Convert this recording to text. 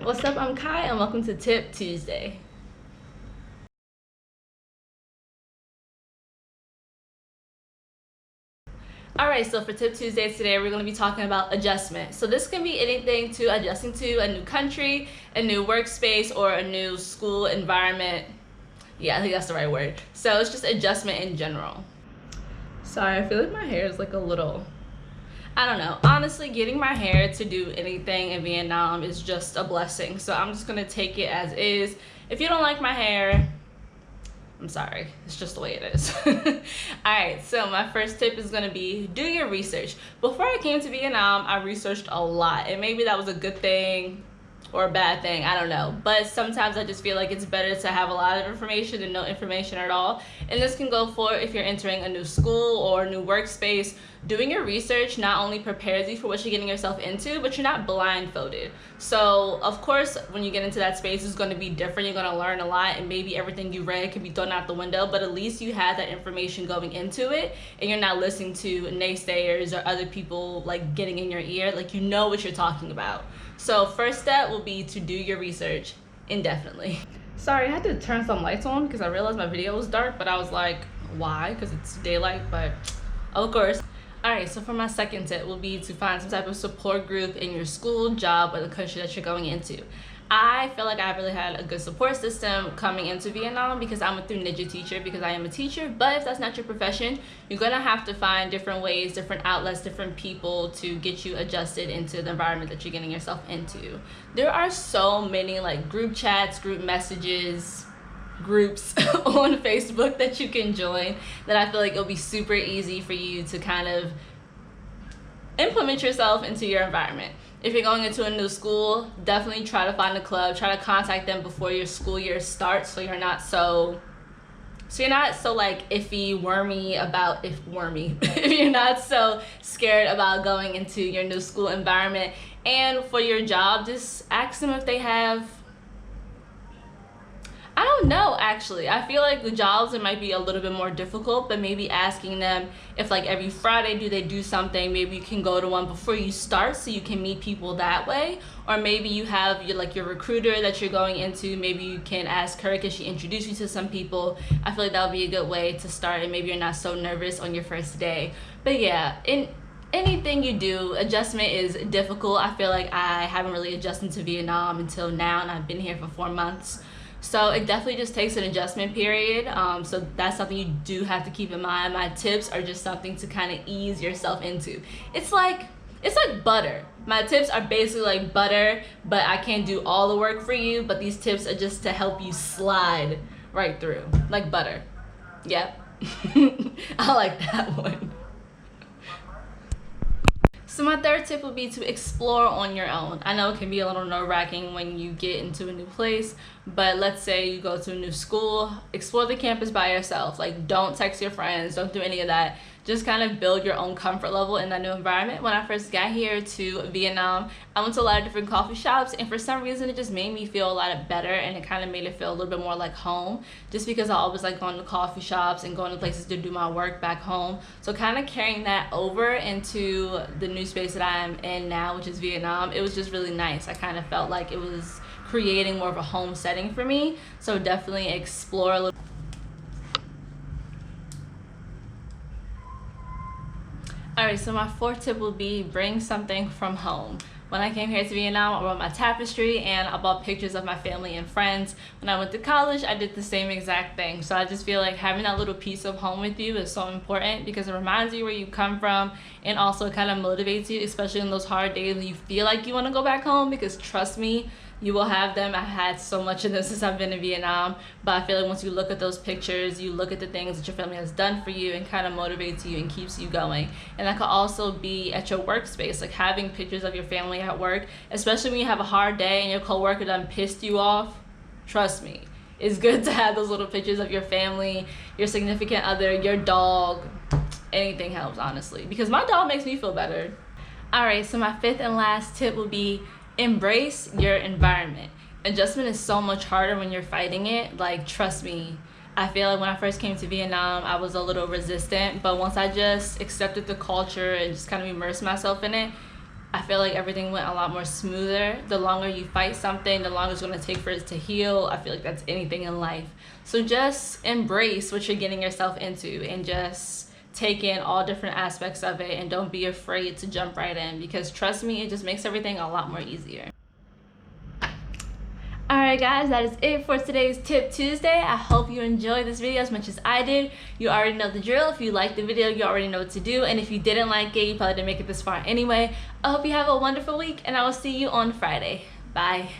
What's up? I'm Kai and welcome to Tip Tuesday. Alright, so for Tip Tuesday today, we're going to be talking about adjustment. So this can be anything to adjusting to a new country, a new workspace, or a new school environment. Yeah, I think that's the right word. So it's just adjustment in general. Sorry, I feel like my hair is like a little... I don't know. Honestly, getting my hair to do anything in Vietnam is just a blessing. So I'm just going to take it as is. If you don't like my hair, I'm sorry. It's just the way it is. Alright, so my first tip is going to be do your research. Before I came to Vietnam, I researched a lot. And maybe that was a good thing or a bad thing, I don't know. But sometimes I just feel like it's better to have a lot of information than no information at all. And this can go for if you're entering a new school or a new workspace. Doing your research not only prepares you for what you're getting yourself into, but you're not blindfolded. So of course, when you get into that space, it's going to be different. You're going to learn a lot, and maybe everything you read could be thrown out the window, but at least you had that information going into it, and you're not listening to naysayers or other people like getting in your ear. Like, you know what you're talking about. So first step will be to do your research indefinitely. Sorry, I had to turn some lights on because I realized my video was dark, but I was like, why? Because it's daylight, but of course. Alright, so for my second tip will be to find some type of support group in your school, job, or the country that you're going into. I feel like I really had a good support system coming into Vietnam because I went through Ninja Teacher because I am a teacher. But if that's not your profession, you're going to have to find different ways, different outlets, different people to get you adjusted into the environment that you're getting yourself into. There are so many like group chats, group messages, groups on Facebook that you can join that I feel like it'll be super easy for you to kind of implement yourself into your environment. If you're going into a new school, definitely try to find a club, try to contact them before your school year starts so you're not so like iffy, wormy about if you're not so scared about going into your new school environment. And for your job, just ask them if they have, I don't know, actually. I feel like the jobs, it might be a little bit more difficult, but maybe asking them if like every Friday do they do something. Maybe you can go to one before you start so you can meet people that way. Or maybe you have your recruiter that you're going into. Maybe you can ask her, can she introduce you to some people? I feel like that would be a good way to start, and maybe you're not so nervous on your first day. But yeah, in anything you do, adjustment is difficult. I feel like I haven't really adjusted to Vietnam until now, and I've been here for 4 months. So it definitely just takes an adjustment period. So that's something you do have to keep in mind. My tips are just something to kind of ease yourself into. It's like butter. My tips are basically like butter, but I can't do all the work for you. But these tips are just to help you slide right through, like butter. Yep. I like that one. So my third tip would be to explore on your own. I know it can be a little nerve-wracking when you get into a new place, but let's say you go to a new school, explore the campus by yourself. Like, don't text your friends, don't do any of that. Just kind of build your own comfort level in that new environment. When I first got here to Vietnam, I went to a lot of different coffee shops, and for some reason it just made me feel a lot better, and it kind of made it feel a little bit more like home, just because I always like going to coffee shops and going to places to do my work back home. So kind of carrying that over into the new space that I'm in now, which is Vietnam, it was just really nice. I kind of felt like it was creating more of a home setting for me. So definitely explore a little. Alright, so my fourth tip will be bring something from home. When I came here to Vietnam, I brought my tapestry and I bought pictures of my family and friends. When I went to college, I did the same exact thing. So I just feel like having that little piece of home with you is so important because it reminds you where you come from, and also kind of motivates you, especially in those hard days when you feel like you want to go back home, because trust me, you will have them. I had so much of them since I've been in Vietnam, but I feel like once you look at those pictures, you look at the things that your family has done for you, and kind of motivates you and keeps you going. And that could also be at your workspace, like having pictures of your family at work, especially when you have a hard day and your coworker done pissed you off. Trust me, it's good to have those little pictures of your family, your significant other, your dog. Anything helps, honestly, because my dog makes me feel better. Alright, so my fifth and last tip will be embrace your environment. Adjustment is so much harder when you're fighting it. Like, trust me, I feel like when I first came to Vietnam, I was a little resistant, but once I just accepted the culture and just kind of immersed myself in it, I feel like everything went a lot more smoother. The longer you fight something, the longer it's going to take for it to heal. I feel like that's anything in life. So just embrace what you're getting yourself into and just take in all different aspects of it, and don't be afraid to jump right in, because trust me, it just makes everything a lot more easier. Alright guys, that is it for today's Tip Tuesday. I hope you enjoyed this video as much as I did. You already know the drill. If you liked the video, you already know what to do. And if you didn't like it, you probably didn't make it this far anyway. I hope you have a wonderful week, and I will see you on Friday. Bye.